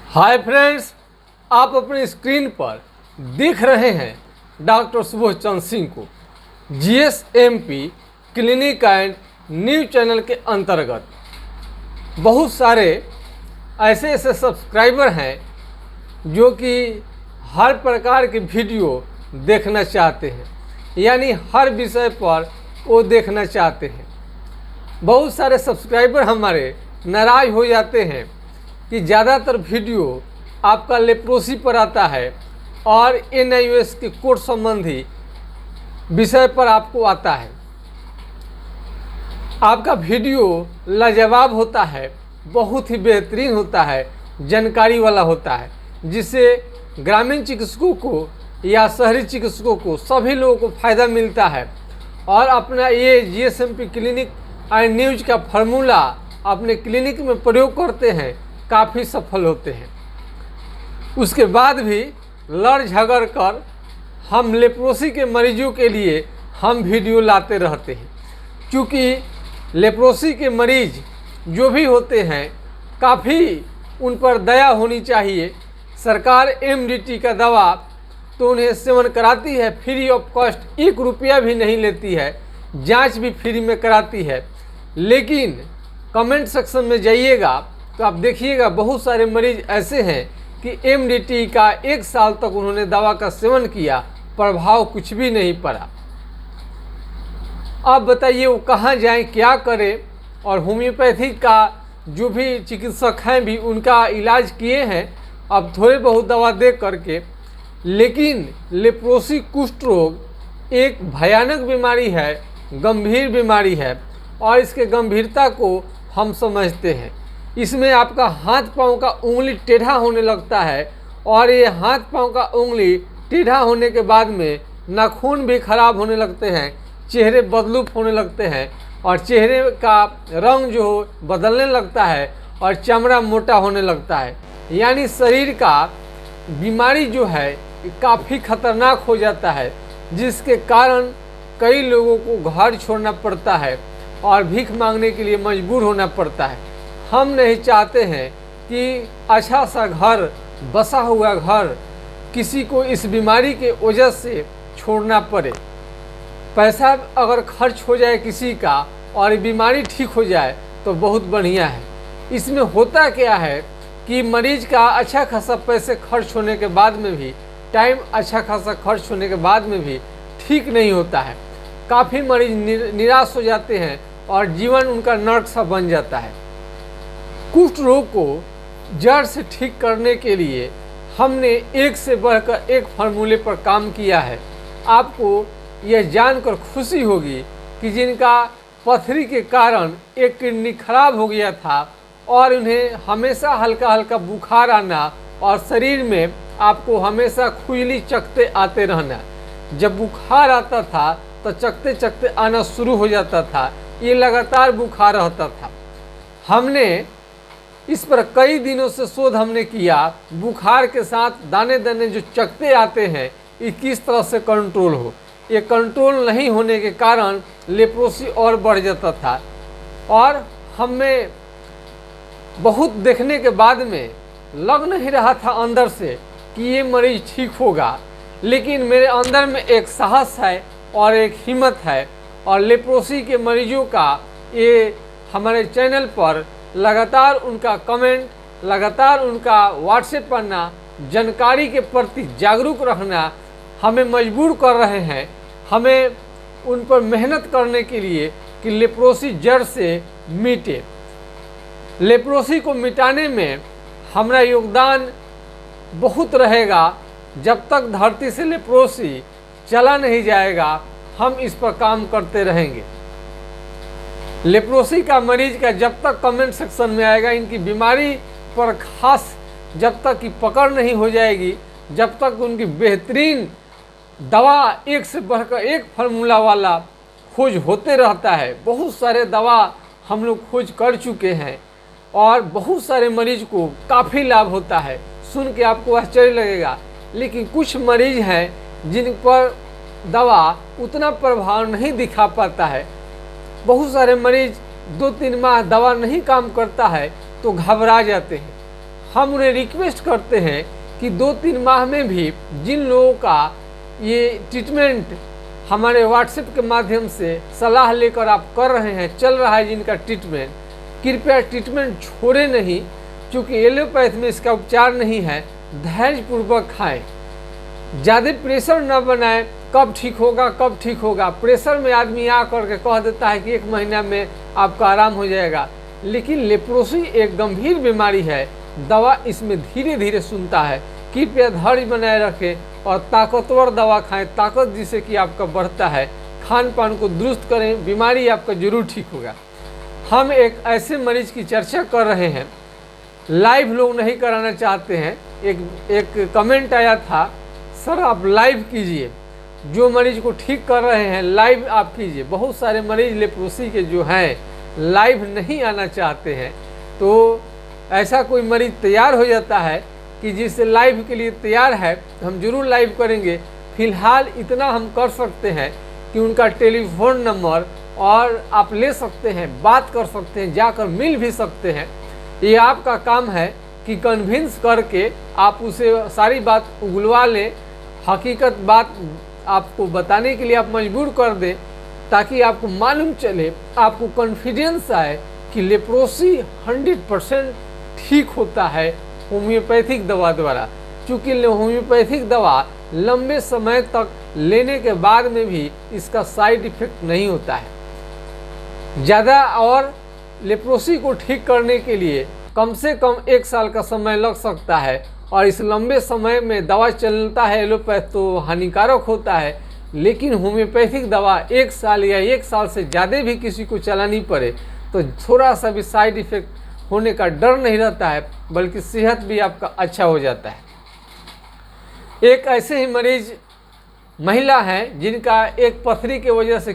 Hi friends, आप अपनी screen पर देख रहे हैं डॉक्टर सुबोध चंद्र सिंह को जीएसएमपी क्लिनिक एंड न्यूज चैनल के अंतर्गत। बहुत सारे ऐसे सब्सक्राइबर हैं जो कि हर प्रकार की वीडियो देखना चाहते हैं, यानी हर विषय पर वो देखना चाहते हैं। बहुत सारे सब्सक्राइबर हमारे नाराज़ हो जाते हैं कि ज़्यादातर वीडियो आपका लेप्रोसी पर आता है और एनआईओएस के कोर्स संबंधी विषय पर आपको आता है। आपका वीडियो लाजवाब होता है, बहुत ही बेहतरीन होता है, जानकारी वाला होता है, जिससे ग्रामीण चिकित्सकों को या शहरी चिकित्सकों को सभी लोगों को फ़ायदा मिलता है और अपना ये जीएसएमपी क्लिनिक एंड न्यूज का फार्मूला अपने क्लिनिक में प्रयोग करते हैं, काफ़ी सफल होते हैं। उसके बाद भी लड़ झगड़ कर हम लेप्रोसी के मरीजों के लिए हम वीडियो लाते रहते हैं, क्योंकि लेप्रोसी के मरीज जो भी होते हैं काफ़ी उन पर दया होनी चाहिए। सरकार एमडीटी का दवा तो उन्हें सेवन कराती है, फ्री ऑफ कॉस्ट, 1 रुपया भी नहीं लेती है, जांच भी फ्री में कराती है। लेकिन कमेंट सेक्शन में जाइएगा तो आप देखिएगा बहुत सारे मरीज ऐसे हैं कि एमडीटी का 1 साल तक उन्होंने दवा का सेवन किया, प्रभाव कुछ भी नहीं पड़ा। अब बताइए वो कहाँ जाएं, क्या करें। और होम्योपैथी का जो भी चिकित्सक हैं भी उनका इलाज किए हैं अब थोड़े बहुत दवा दे करके। लेकिन लेप्रोसी कुष्ठ रोग एक भयानक बीमारी है, गंभीर बीमारी है और इसके गंभीरता को हम समझते हैं। इसमें आपका हाथ पांव का उंगली टेढ़ा होने लगता है और ये हाथ पांव का उंगली टेढ़ा होने के बाद में नाखून भी खराब होने लगते हैं, चेहरे बदलूप होने लगते हैं और चेहरे का रंग जो बदलने लगता है और चमड़ा मोटा होने लगता है। यानी शरीर का बीमारी जो है काफ़ी खतरनाक हो जाता है, जिसके कारण कई लोगों को घर छोड़ना पड़ता है और भीख मांगने के लिए मजबूर होना पड़ता है। हम नहीं चाहते हैं कि अच्छा सा घर, बसा हुआ घर किसी को इस बीमारी के वजह से छोड़ना पड़े। पैसा अगर खर्च हो जाए किसी का और बीमारी ठीक हो जाए तो बहुत बढ़िया है। इसमें होता क्या है कि मरीज का अच्छा खासा पैसे खर्च होने के बाद में भी, टाइम अच्छा खासा खर्च होने के बाद में भी ठीक नहीं होता है। काफ़ी मरीज निराश हो जाते हैं और जीवन उनका नर्क सा बन जाता है। कुष्ठ रोग को जड़ से ठीक करने के लिए हमने एक से बढ़कर एक फार्मूले पर काम किया है। आपको यह जानकर खुशी होगी कि जिनका पथरी के कारण एक किडनी खराब हो गया था और उन्हें हमेशा हल्का हल्का बुखार आना और शरीर में आपको हमेशा खुजली चकते आते रहना। जब बुखार आता था तो चकते चकते आना शुरू हो जाता था, ये लगातार बुखार रहता था। हमने इस पर कई दिनों से शोध हमने किया, बुखार के साथ दाने दाने जो चकते आते हैं ये किस तरह से कंट्रोल हो। ये कंट्रोल नहीं होने के कारण लेप्रोसी और बढ़ जाता था और हमें बहुत देखने के बाद में लग नहीं रहा था अंदर से कि ये मरीज ठीक होगा। लेकिन मेरे अंदर में एक साहस है और एक हिम्मत है और लेप्रोसी के मरीजों का ये हमारे चैनल पर लगातार उनका कमेंट, लगातार उनका व्हाट्सएप पढ़ना, जानकारी के प्रति जागरूक रहना हमें मजबूर कर रहे हैं, हमें उन पर मेहनत करने के लिए कि लेप्रोसी जड़ से मिटे। लेप्रोसी को मिटाने में हमारा योगदान बहुत रहेगा। जब तक धरती से लेप्रोसी चला नहीं जाएगा हम इस पर काम करते रहेंगे। लेप्रोसी का मरीज का जब तक कमेंट सेक्शन में आएगा, इनकी बीमारी पर खास जब तक की पकड़ नहीं हो जाएगी, जब तक उनकी बेहतरीन दवा एक से बढ़कर एक फार्मूला वाला खोज होते रहता है। बहुत सारे दवा हम लोग खोज कर चुके हैं और बहुत सारे मरीज को काफ़ी लाभ होता है। सुन के आपको आश्चर्य लगेगा, लेकिन कुछ मरीज हैं जिन पर दवा उतना प्रभाव नहीं दिखा पाता है। बहुत सारे मरीज 2-3 माह दवा नहीं काम करता है तो घबरा जाते हैं। हम उन्हें रिक्वेस्ट करते हैं कि 2-3 माह में भी जिन लोगों का ये ट्रीटमेंट हमारे व्हाट्सएप के माध्यम से सलाह लेकर आप कर रहे हैं, चल रहा है जिनका ट्रीटमेंट, कृपया ट्रीटमेंट छोड़े नहीं, क्योंकि एलोपैथ में इसका उपचार नहीं है। धैर्यपूर्वक खाएं, ज़्यादा प्रेशर न बनाएं, कब ठीक होगा कब ठीक होगा। प्रेशर में आदमी आ करके कह देता है कि 1 महीना में आपका आराम हो जाएगा, लेकिन लेप्रोसी एक गंभीर बीमारी है, दवा इसमें धीरे धीरे सुनता है। कृपया धैर्य बनाए रखें और ताकतवर दवा खाएं, ताकत जिससे कि आपका बढ़ता है। खान पान को दुरुस्त करें, बीमारी आपका जरूर ठीक होगा। हम एक ऐसे मरीज की चर्चा कर रहे हैं, लाइव लोग नहीं कराना चाहते हैं। एक कमेंट आया था, सर आप लाइव कीजिए, जो मरीज को ठीक कर रहे हैं लाइव आप कीजिए। बहुत सारे मरीज लेप्रोसी के जो हैं लाइव नहीं आना चाहते हैं, तो ऐसा कोई मरीज तैयार हो जाता है कि जिससे लाइव के लिए तैयार है, हम जरूर लाइव करेंगे। फिलहाल इतना हम कर सकते हैं कि उनका टेलीफोन नंबर और आप ले सकते हैं, बात कर सकते हैं, जाकर मिल भी सकते हैं। ये आपका काम है कि कन्विंस करके आप उसे सारी बात उगलवा लें, हकीकत बात आपको बताने के लिए आप मजबूर कर दें, ताकि आपको मालूम चले, आपको कॉन्फिडेंस आए कि लेप्रोसी 100% ठीक होता है होम्योपैथिक दवा द्वारा। चूँकि होम्योपैथिक दवा लंबे समय तक लेने के बाद में भी इसका साइड इफेक्ट नहीं होता है ज़्यादा, और लेप्रोसी को ठीक करने के लिए कम से कम 1 साल का समय लग सकता है, और इस लंबे समय में दवा चलता है एलोपैथ तो हानिकारक होता है। लेकिन होम्योपैथिक दवा 1 साल या 1 साल से ज़्यादा भी किसी को चलानी पड़े तो थोड़ा सा भी साइड इफेक्ट होने का डर नहीं रहता है, बल्कि सेहत भी आपका अच्छा हो जाता है। एक ऐसे ही मरीज महिला हैं जिनका एक पथरी की वजह से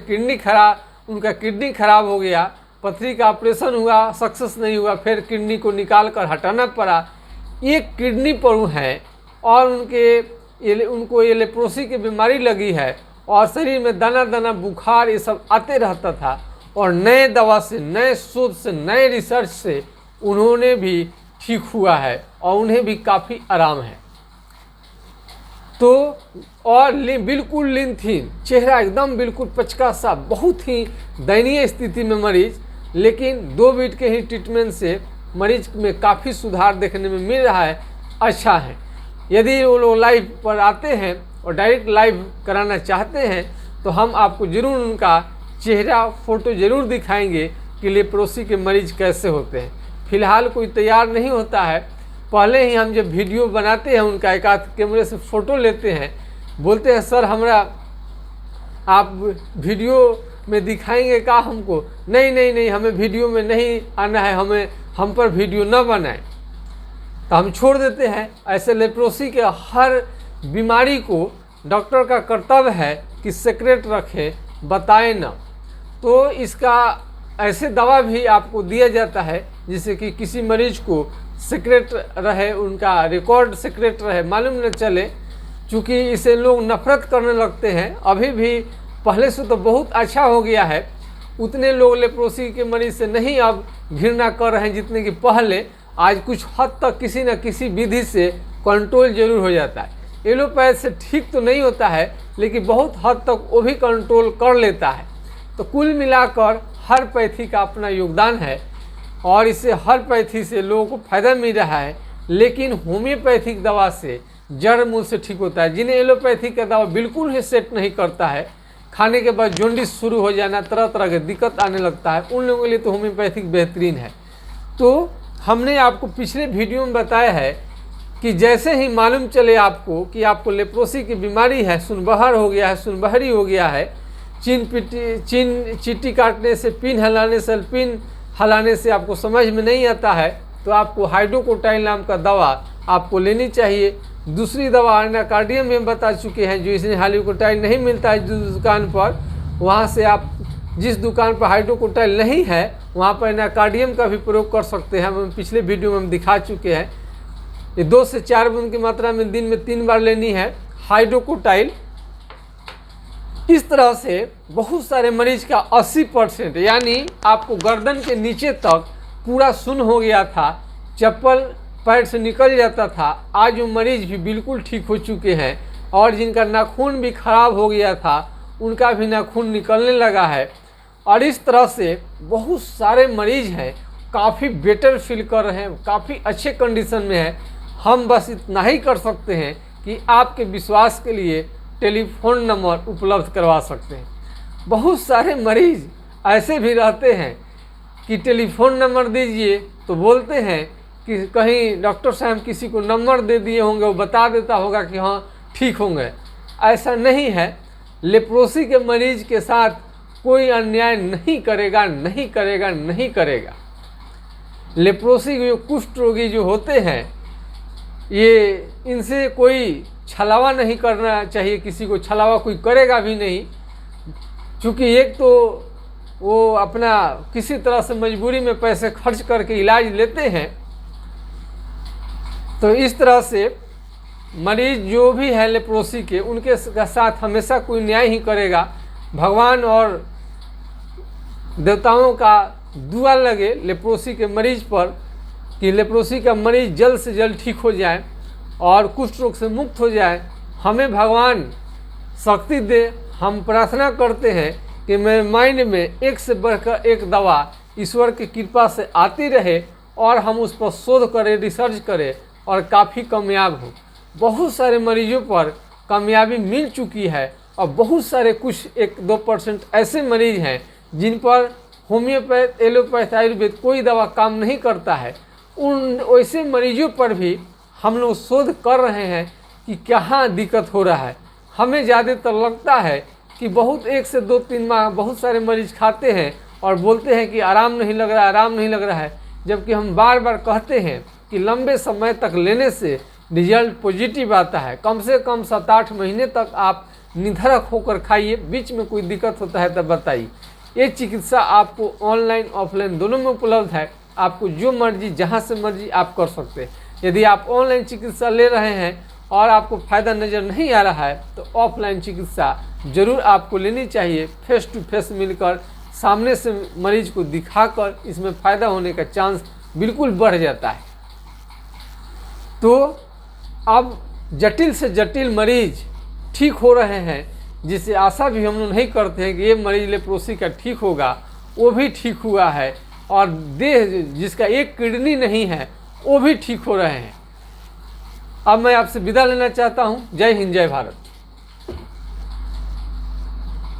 उनका किडनी खराब हो गया, पथरी का ऑपरेशन हुआ, सक्सेस नहीं हुआ, फिर किडनी को निकाल कर हटाना पड़ा। एक किडनी पर हैं और उनको ये लेप्रोसी की बीमारी लगी है, और शरीर में दाना दाना बुखार ये सब आते रहता था, और नए दवा से, नए शोध से, नए रिसर्च से उन्होंने भी ठीक हुआ है और उन्हें भी काफ़ी आराम है। तो और बिल्कुल लिनथीन, चेहरा एकदम बिल्कुल पचका सा, बहुत ही दयनीय स्थिति में मरीज, लेकिन 2 वीक के ही ट्रीटमेंट से मरीज में काफ़ी सुधार देखने में मिल रहा है, अच्छा है। यदि वो लोग लाइव पर आते हैं और डायरेक्ट लाइव कराना चाहते हैं तो हम आपको ज़रूर उनका चेहरा फोटो ज़रूर दिखाएंगे कि लेप्रोसी के मरीज कैसे होते हैं। फिलहाल कोई तैयार नहीं होता है, पहले ही हम जब वीडियो बनाते हैं उनका एक आध कैमरे से फ़ोटो लेते हैं, बोलते हैं सर हमरा आप वीडियो में दिखाएंगे का हमको? नहीं, हमें वीडियो में नहीं आना है, हम पर वीडियो न बनाए, तो हम छोड़ देते हैं। ऐसे लेप्रोसी के हर बीमारी को डॉक्टर का कर्तव्य है कि सीक्रेट रखें, बताएं ना। तो इसका ऐसे दवा भी आपको दिया जाता है जिससे कि किसी मरीज को सीक्रेट रहे, उनका रिकॉर्ड सीक्रेट रहे, मालूम न चले। चूँकि इसे लोग नफरत करने लगते हैं, अभी भी पहले से तो बहुत अच्छा हो गया है, उतने लोग लेप्रोसी के मरीज से नहीं अब घृणा कर रहे हैं जितने कि पहले। आज कुछ हद तक किसी न किसी विधि से कंट्रोल जरूर हो जाता है। एलोपैथ से ठीक तो नहीं होता है, लेकिन बहुत हद तक वो भी कंट्रोल कर लेता है। तो कुल मिलाकर हर पैथी का अपना योगदान है, और इससे हर पैथी से लोगों को फ़ायदा मिल रहा है। लेकिन होम्योपैथिक दवा से जड़ मूल से ठीक होता है। जिन्हें एलोपैथिक का दवा बिल्कुल ही सेट नहीं करता है, खाने के बाद जॉन्डिस शुरू हो जाना, तरह तरह की दिक्कत आने लगता है, उन लोगों के लिए तो होम्योपैथिक बेहतरीन है। तो हमने आपको पिछले वीडियो में बताया है कि जैसे ही मालूम चले आपको कि आपको लेप्रोसी की बीमारी है, सुनबहर हो गया है, सुनबहरी हो गया है, चींटी काटने से, पिन हलाने से आपको समझ में नहीं आता है, तो आपको हाइड्रोकोटाइल नाम का दवा आपको लेनी चाहिए। दूसरी दवा एनाकार्डियम में बता चुके हैं, जो इसमें हाइड्रोकोटाइल नहीं मिलता है जिस दुकान पर, वहाँ से आप जिस दुकान पर हाइड्रोकोटाइल नहीं है वहाँ पर एनाकार्डियम का भी प्रयोग कर सकते हैं। हम पिछले वीडियो में हम दिखा चुके हैं। ये 2 से 4 बूंद की मात्रा में दिन में 3 बार लेनी है हाइड्रोकोटाइल। इस तरह से बहुत सारे मरीज का 80%, यानी आपको गर्दन के नीचे तक पूरा सुन्न हो गया था, चप्पल पैर से निकल जाता था, आज वो मरीज भी बिल्कुल ठीक हो चुके हैं। और जिनका नाखून भी खराब हो गया था उनका भी नाखून निकलने लगा है। और इस तरह से बहुत सारे मरीज हैं, काफ़ी बेटर फील कर रहे हैं, काफ़ी अच्छे कंडीशन में हैं। हम बस इतना ही कर सकते हैं कि आपके विश्वास के लिए टेलीफोन नंबर उपलब्ध करवा सकते हैं। बहुत सारे मरीज ऐसे भी रहते हैं कि टेलीफोन नंबर दीजिए तो बोलते हैं कि कहीं डॉक्टर साहब किसी को नंबर दे दिए होंगे, वो बता देता होगा कि हाँ ठीक होंगे। ऐसा नहीं है। लेप्रोसी के मरीज के साथ कोई अन्याय नहीं करेगा, नहीं करेगा, नहीं करेगा। लेप्रोसी के जो कुष्ठ रोगी जो होते हैं, ये इनसे कोई छलावा नहीं करना चाहिए, किसी को छलावा कोई करेगा भी नहीं। क्योंकि एक तो वो अपना किसी तरह से मजबूरी में पैसे खर्च करके इलाज लेते हैं। तो इस तरह से मरीज जो भी है लेप्रोसी के, उनके साथ हमेशा कोई न्याय ही करेगा। भगवान और देवताओं का दुआ लगे लेप्रोसी के मरीज पर कि लेप्रोसी का मरीज जल्द से जल्द ठीक हो जाए और कुष्ठ रोग से मुक्त हो जाए। हमें भगवान शक्ति दे। हम प्रार्थना करते हैं कि मेरे माइंड में एक से बढ़कर एक दवा ईश्वर की कृपा से आती रहे और हम उस पर शोध करें, रिसर्च करें और काफ़ी कामयाब हो। बहुत सारे मरीजों पर कामयाबी मिल चुकी है और बहुत सारे कुछ 1-2% ऐसे मरीज हैं जिन पर होम्योपैथ, एलोपैथ, आयुर्वेद कोई दवा काम नहीं करता है। उन वैसे मरीजों पर भी हम लोग शोध कर रहे हैं कि कहाँ दिक्कत हो रहा है। हमें ज़्यादातर लगता है कि बहुत 1 से 2-3 माह बहुत सारे मरीज खाते हैं और बोलते हैं कि आराम नहीं लग रहा है, आराम नहीं लग रहा है। जबकि हम बार बार कहते हैं कि लंबे समय तक लेने से रिजल्ट पॉजिटिव आता है। कम से कम 7-8 महीने तक आप निधड़क होकर खाइए। बीच में कोई दिक्कत होता है तब बताइए। ये चिकित्सा आपको ऑनलाइन ऑफलाइन दोनों में उपलब्ध है। आपको जो मर्जी जहाँ से मर्जी आप कर सकते हैं। यदि आप ऑनलाइन चिकित्सा ले रहे हैं और आपको फ़ायदा नज़र नहीं आ रहा है तो ऑफलाइन चिकित्सा ज़रूर आपको लेनी चाहिए। फेस टू फेस मिलकर सामने से मरीज को दिखाकर इसमें फ़ायदा होने का चांस बिल्कुल बढ़ जाता है। तो अब जटिल से जटिल मरीज ठीक हो रहे हैं, जिससे आशा भी हम लोग नहीं करते हैं कि ये मरीज लेप्रोसी का ठीक होगा। वो भी ठीक हुआ है और देह जिसका एक किडनी नहीं है वो भी ठीक हो रहे हैं। अब मैं आपसे विदा लेना चाहता हूँ। जय हिंद, जय भारत।